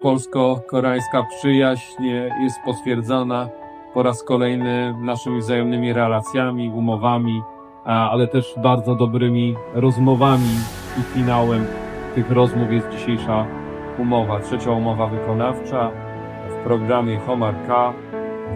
Polsko-koreańska przyjaźń jest potwierdzana po raz kolejny naszymi wzajemnymi relacjami, umowami, ale też bardzo dobrymi rozmowami i finałem tych rozmów jest dzisiejsza umowa. Trzecia umowa wykonawcza w programie Homar K.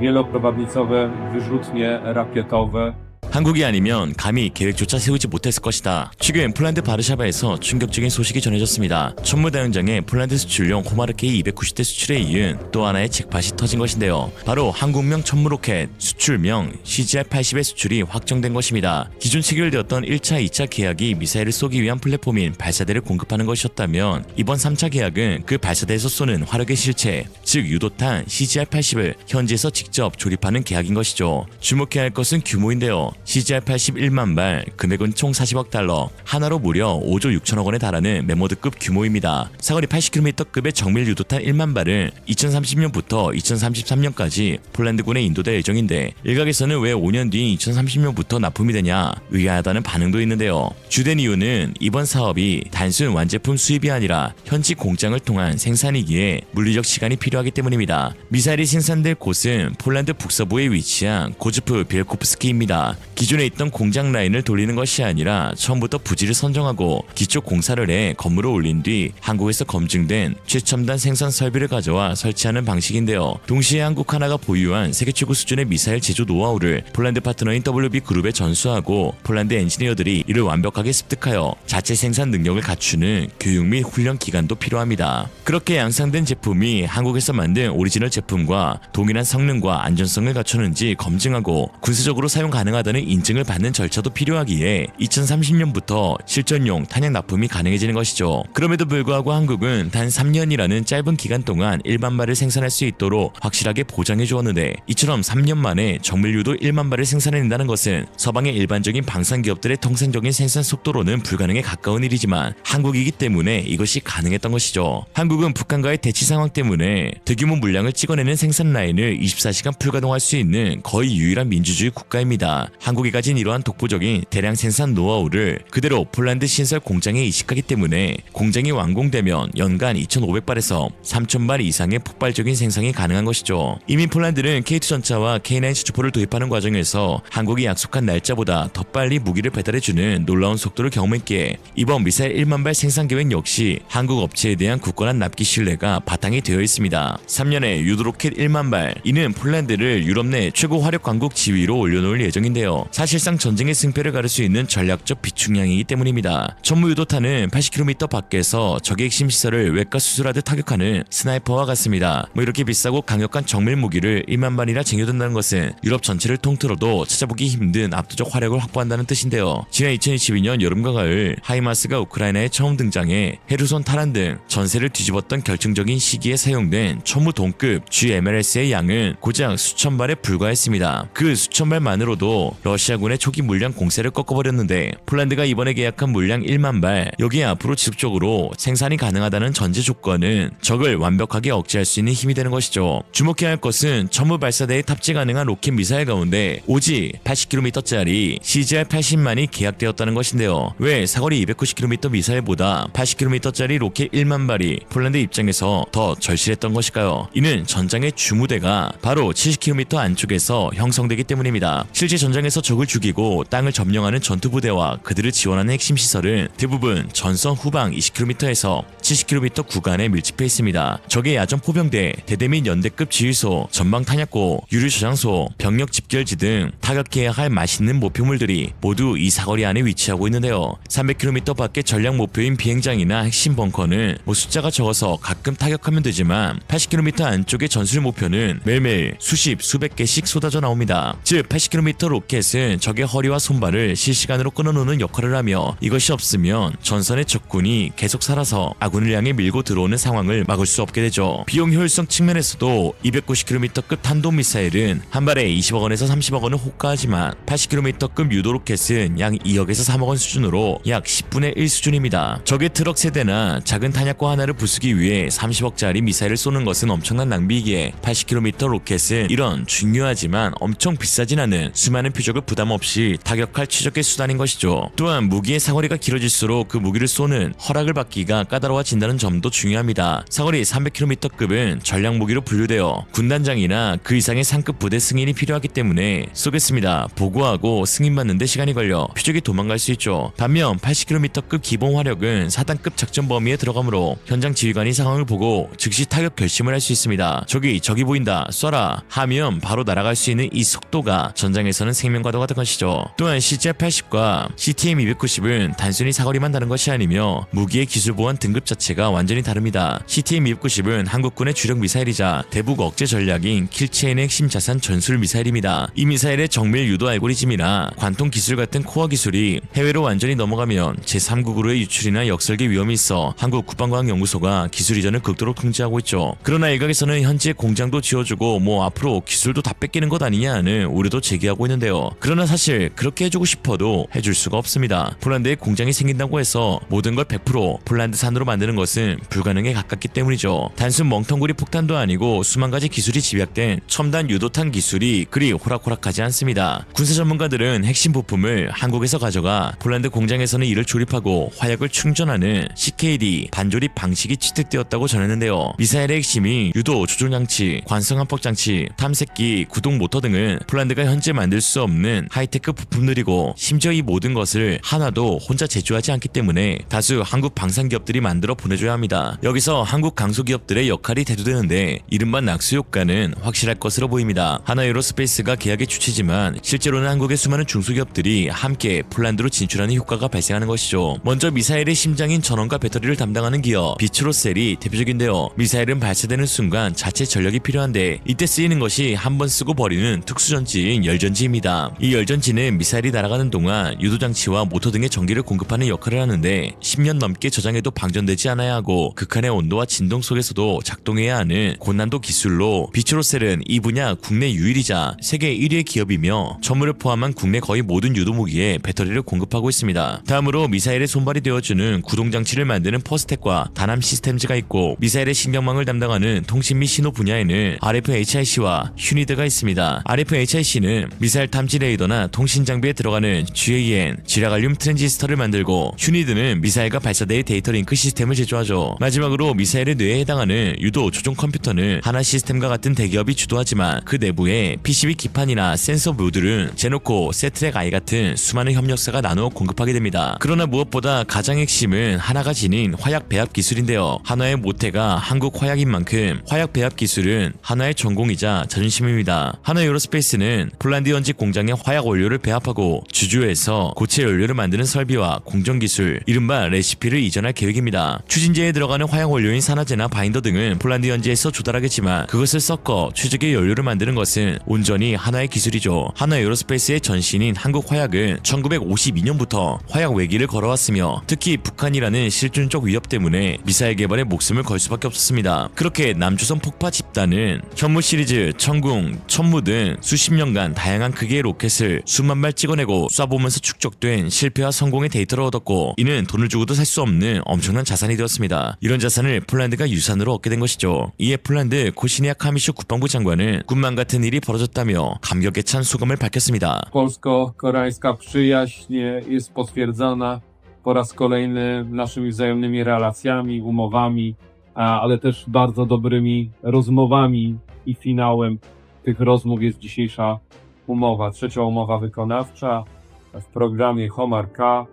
Wieloprowadnicowe wyrzutnie rakietowe. 한국이 아니면 감히 계획조차 세우지 못했을 것이다. 최근 폴란드 바르샤바에서 충격적인 소식이 전해졌습니다. 천무다연장의 폴란드 수출용 호마르 K290대 수출에 이은 또 하나의 잭팟이 터진 것인데요. 바로 한국명 천무로켓 수출명 CGR-80의 수출이 확정된 것입니다. 기존 체결되었던 1차, 2차 계약이 미사일을 쏘기 위한 플랫폼인 발사대를 공급하는 것이었다면 이번 3차 계약은 그 발사대에서 쏘는 화력의 실체, 즉 유도탄 CGR-80을 현지에서 직접 조립하는 계약인 것이죠. 주목해야 할 것은 규모인데요. CGR-80 1만 발, 금액은 총 40억 달러, 하나로 무려 5조 6천억 원에 달하는 메모드급 규모입니다. 사거리 80km급의 정밀 유도탄 1만 발을 2030년부터 2033년까지 폴란드군에 인도될 예정인데 일각에서는 왜 5년 뒤인 2030년부터 납품이 되냐 의아하다는 반응도 있는데요. 주된 이유는 이번 사업이 단순 완제품 수입이 아니라 현지 공장을 통한 생산이기에 물리적 시간이 필요하기 때문입니다. 미사일이 생산될 곳은 폴란드 북서부에 위치한 고즈프 비엘코프스키입니다. 기존에 있던 공장 라인을 돌리는 것이 아니라 처음부터 부지를 선정하고 기초 공사를 해 건물을 올린 뒤 한국에서 검증된 최첨단 생산 설비를 가져와 설치하는 방식인데요. 동시에 한국 하나가 보유한 세계 최고 수준의 미사일 제조 노하우를 폴란드 파트너인 WB그룹에 전수하고 폴란드 엔지니어들이 이를 완벽하게 습득하여 자체 생산 능력을 갖추는 교육 및 훈련 기간도 필요합니다. 그렇게 양산된 제품이 한국에서 만든 오리지널 제품과 동일한 성능과 안전성을 갖추는지 검증하고 군사적으로 사용 가능하다는 인증을 받는 절차도 필요하기에 2030년부터 실전용 탄약 납품이 가능해지는 것이죠. 그럼에도 불구하고 한국은 단 3년이라는 짧은 기간 동안 1만 발을 생산할 수 있도록 확실하게 보장해 주었는데 이처럼 3년 만에 정밀유도 1만 발을 생산해낸다는 것은 서방의 일반적인 방산 기업들의 통상적인 생산 속도로는 불가능에 가까운 일이지만 한국이기 때문에 이것이 가능했던 것이죠. 한국은 북한과의 대치 상황 때문에 대규모 물량을 찍어내는 생산 라인을 24시간 풀가동할 수 있는 거의 유일한 민주주의 국가입니다. 한국이 가진 이러한 독보적인 대량 생산 노하우를 그대로 폴란드 신설 공장에 이식하기 때문에 공장이 완공되면 연간 2,500발에서 3,000발 이상의 폭발적인 생산이 가능한 것이죠. 이미 폴란드는 K2 전차와 K9 수주포를 도입하는 과정에서 한국이 약속한 날짜보다 더 빨리 무기를 배달해주는 놀라운 속도를 경험했기에 이번 미사일 1만 발 생산 계획 역시 한국 업체에 대한 굳건한 납기 신뢰가 바탕이 되어 있습니다. 3년에 유도로켓 1만 발, 이는 폴란드를 유럽 내 최고 화력 강국 지위로 올려놓을 예정인데요. 사실상 전쟁의 승패를 가를 수 있는 전략적 비축량이기 때문입니다. 천무유도탄은 80km 밖에서 적의 핵심 시설을 외과 수술하듯 타격하는 스나이퍼와 같습니다. 이렇게 비싸고 강력한 정밀 무기를 1만 발이나 쟁여둔다는 것은 유럽 전체를 통틀어도 찾아보기 힘든 압도적 화력을 확보한다는 뜻인데요. 지난 2022년 여름과 가을 하이마스가 우크라이나에 처음 등장해 헤르손 타란 등 전세를 뒤집었던 결정적인 시기에 사용된 천무 동급 GMLS의 양은 고작 수천 발에 불과했습니다. 그 수천 발만으로도 러시아군의 초기 물량 공세를 꺾어버렸는데 폴란드가 이번에 계약한 물량 1만 발, 여기에 앞으로 지속적으로 생산이 가능하다는 전제 조건은 적을 완벽하게 억제할 수 있는 힘이 되는 것이죠. 주목해야 할 것은 천무 발사대에 탑재 가능한 로켓 미사일 가운데 오직 80km짜리 CGR-80만이 계약되었다는 것인데요. 왜 사거리 290km 미사일보다 80km짜리 로켓 1만 발이 폴란드 입장에서 더 절실했던 것일까요? 이는 전장의 주무대가 바로 70km 안쪽에서 형성되기 때문입니다. 실제 전장에서 적을 죽이고 땅을 점령하는 전투부대와 그들을 지원하는 핵심 시설은 대부분 전선 후방 20km에서 70km 구간에 밀집해 있습니다. 적의 야전 포병대, 대대 및 연대급 지휘소, 전방 탄약고, 유류 저장소, 병력 집결지 등 타격해야 할 맛있는 목표물들이 모두 이 사거리 안에 위치하고 있는데요. 300km 밖의 전략 목표인 비행장이나 핵심 벙커는 숫자가 적어서 가끔 타격하면 되지만 80km 안쪽의 전술 목표는 매일매일 수십, 수백 개씩 쏟아져 나옵니다. 즉 80km 로켓은 적의 허리와 손발을 실시간으로 끊어놓는 역할을 하며 이것이 없으면 전선의 적군이 계속 살아서 아군을 향해 밀고 들어오는 상황을 막을 수 없게 되죠. 비용 효율성 측면에서도 290km급 탄도미사일은 한 발에 20억 원에서 30억 원을 호가하지만 80km급 유도로켓은 약 2억에서 3억 원 수준으로 약 10분의 1 수준입니다. 적의 트럭 세대나 작은 탄약고 하나를 부수기 위해 30억짜리 미사일을 쏘는 것은 엄청난 낭비이기에 80km 로켓은 이런 중요하지만 엄청 비싸진 않은 수많은 표적을 부담 없이 타격할 최적의 수단인 것이죠. 또한 무기의 사거리가 길어질수록 그 무기를 쏘는 허락을 받기가 까다로워지기 좋아진다는 점도 중요합니다. 사거리 300km급은 전략 무기로 분류되어 군단장이나 그 이상의 상급 부대 승인이 필요하기 때문에 쏘겠습니다. 보고하고 승인받는데 시간이 걸려 표적이 도망갈 수 있죠. 반면 80km급 기본 화력은 4단급 작전 범위에 들어가므로 현장 지휘관이 상황을 보고 즉시 타격 결심을 할 수 있습니다. 저기 보인다, 쏴라 하면 바로 날아갈 수 있는 이 속도가 전장에서는 생명과도 같은 것이죠. 또한 CZ-80과 CTM-290은 단순히 사거리만 다른 것이 아니며 무기의 기술 보완 등급 자체가 완전히 다릅니다. CTM-290은 한국군의 주력 미사일이자 대북 억제 전략인 킬체인의 핵심 자산 전술 미사일입니다. 이 미사일의 정밀 유도 알고리즘이나 관통 기술 같은 코어 기술이 해외로 완전히 넘어가면 제3국으로의 유출이나 역설계 위험이 있어 한국 국방과학연구소가 기술 이전을 극도로 통제하고 있죠. 그러나 일각에서는 현재 공장도 지어주고 앞으로 기술도 다 뺏기는 것 아니냐는 우려도 제기하고 있는데요. 그러나 사실 그렇게 해주고 싶어도 해줄 수가 없습니다. 폴란드에 공장이 생긴다고 해서 모든 걸 100% 폴란드산으로 만드는 것은 불가능에 가깝기 때문이죠. 단순 멍텅구리 폭탄도 아니고 수만 가지 기술이 집약된 첨단 유도탄 기술이 그리 호락호락하지 않습니다. 군사 전문가들은 핵심 부품을 한국에서 가져가 폴란드 공장에서는 이를 조립하고 화약을 충전하는 CKD 반조립 방식이 취득되었다고 전했는데요. 미사일의 핵심이 유도 조종 장치, 관성 함폭 장치, 탐색기, 구동 모터 등은 폴란드가 현재 만들 수 없는 하이테크 부품들이고 심지어 이 모든 것을 하나도 혼자 제조하지 않기 때문에 다수 한국 방산 기업들이 만들어 보내줘야 합니다. 여기서 한국 강소기업들의 역할이 대두되는데 이른바 낙수 효과는 확실할 것으로 보입니다. 하나에어로스페이스가 계약의 주체지만 실제로는 한국의 수많은 중소기업들이 함께 폴란드로 진출하는 효과가 발생하는 것이죠. 먼저 미사일의 심장인 전원과 배터리를 담당하는 기업 비츠로셀이 대표적인데요. 미사일은 발사되는 순간 자체 전력이 필요한데 이때 쓰이는 것이 한 번 쓰고 버리는 특수전지인 열전지입니다. 이 열전지는 미사일이 날아가는 동안 유도장치와 모터 등의 전기를 공급하는 역할을 하는데 10년 넘게 저장해도 방전되지 않아야 하고 극한의 온도와 진동 속에서도 작동해야 하는 고난도 기술로 비츠로셀은 이 분야 국내 유일이자 세계 1위의 기업이며 천물을 포함한 국내 거의 모든 유도무기에 배터리를 공급하고 있습니다. 다음으로 미사일의 손발이 되어주는 구동장치를 만드는 퍼스텍과 다남 시스템즈가 있고 미사일의 신경망을 담당하는 통신 및 신호 분야에는 RFHIC와 휴니드가 있습니다. RFHIC는 미사일 탐지 레이더나 통신 장비에 들어가는 GAN, 지라갈륨 트랜지스터를 만들고 휴니드는 미사일과 발사대의 데이터 링크 시스템을 제조하죠. 마지막으로 미사일의 뇌에 해당하는 유도 조종 컴퓨터는 하나 시스템과 같은 대기업이 주도하지만 그 내부에 PCB 기판이나 센서 모듈은 제노코, 세트렉 I 같은 수많은 협력사가 나누어 공급하게 됩니다. 그러나 무엇보다 가장 핵심은 하나가 지닌 화약 배합 기술인데요. 한화의 모태가 한국 화약인 만큼 화약 배합 기술은 한화의 전공이자 자존심입니다. 한화에어로스페이스는 폴란드 현지 공장에 화약 원료를 배합하고 주주에서 고체 연료를 만드는 설비와 공정 기술, 이른바 레시피를 이전할 계획입니다. 추진제에 들어가는 화약 원료인 산화제나 바인더 등은 폴란드 현지에서 조달하겠지만 그것을 섞어 최적의 연료를 만드는 것은 온전히 한화의 기술이죠. 한화에어로스페이스의 전신인 한국화약은 1952년부터 화약 외기를 걸어왔으며 특히 북한이라는 실존적 위협 때문에 미사일 개발에 목숨을 걸 수밖에 없었습니다. 그렇게 남조선 폭파 집단은 현무 시리즈, 천궁, 천무 등 수십 년간 다양한 크기의 로켓을 수만 발 찍어내고 쏴보면서 축적된 실패와 성공의 데이터를 얻었고 이는 돈을 주고도 살 수 없는 엄청난 자산이 되었습니다. 이런 자산을 폴란드가 유산으로 얻게 된 것이죠. 이에 폴란드 코시니아 카미슈 국방부 장관은 꿈만 같은 일이 벌어졌다며 감격에 찬 소감을 밝혔습니다. Polsko-koreańska przyjaźń jest potwierdzana po raz kolejny naszymi wzajemnymi relacjami, umowami, ale też bardzo dobrymi rozmowami i finałem tych rozmów jest dzisiejsza umowa. Trzecia umowa wykonawcza w programie Homar-K,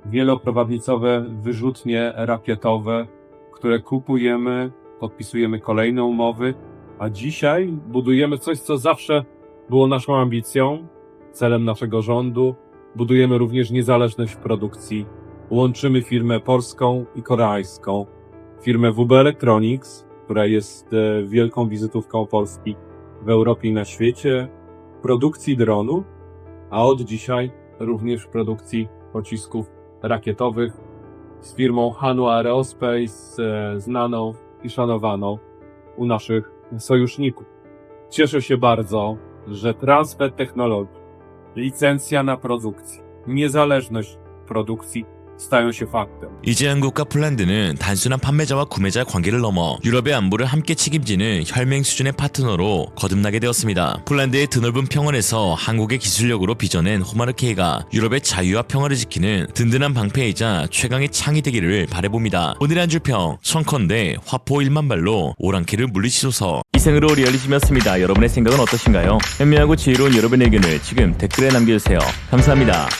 wieloprowadnicowe wyrzutnie rakietowe, które kupujemy, podpisujemy kolejne umowy, a dzisiaj budujemy coś, co zawsze było naszą ambicją, celem naszego rządu. Budujemy również niezależność w produkcji. Łączymy firmę polską i koreańską. Firmę WB Electronics, która jest wielką wizytówką Polski w Europie i na świecie, w produkcji dronów, a od dzisiaj również w produkcji pocisków rakietowych z firmą Hanwha Aerospace, znaną i szanowaną u naszych sojuszników. Cieszę się bardzo, że transfer technologii, licencja na produkcję, niezależność produkcji stają się faktem. 이제 한국과 폴란드는 단순한 판매자와 구매자 관계를 넘어 유럽의 안보를 함께 책임지는 혈맹 수준의 파트너로 거듭나게 되었습니다. 폴란드의 드넓은 평원에서 한국의 기술력으로 빚어낸 호마르케이가 유럽의 자유와 평화를 지키는 든든한 방패이자 최강의 창이 되기를 바라봅니다. 오늘의 한 줄평, 청컨대 화포 1만 발로 오랑캐를 물리치소서. 이생으로 리얼리즘이었습니다. 여러분의 생각은 어떠신가요? 현명하고 지혜로운 여러분의 의견을 지금 댓글에 남겨주세요. 감사합니다.